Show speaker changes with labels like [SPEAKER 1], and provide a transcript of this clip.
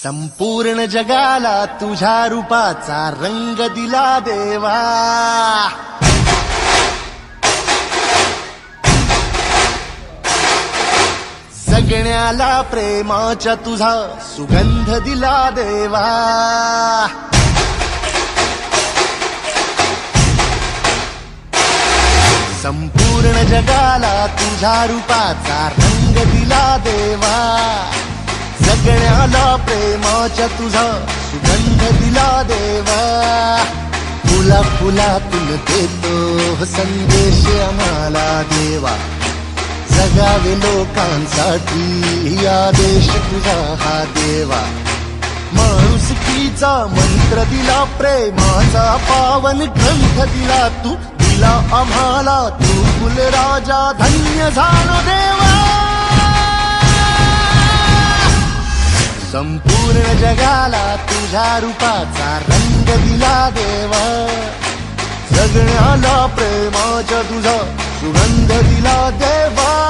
[SPEAKER 1] संपूर्ण जगाला तुझ्या रूपाचा रंग दिला देवा. जगण्याला प्रेमाच्या तुझा सुगंध दिला देवा. संपूर्ण जगाला तुझ्या रूपाचा रंग दिला देवा. जगण्याला प्रेमाच्या तुझा सुगंध दिला देवा. फुला फुलातून देतो संदेश आम्हाला देवा. जगावे लोकांसाठी आदेश तुझा हा देवा. माणुसकीचा मंत्र दिला, प्रेमाचा पावन ग्रंथ दिला तू. दिला आम्हाला तू फुलराजा, धन्य झालो देवा. संपूर्ण जगाला तुझ्या रूपाचा रंग दिला देवा. जगण्याला प्रेमाच्या तुझा सुगंध दिला देवा.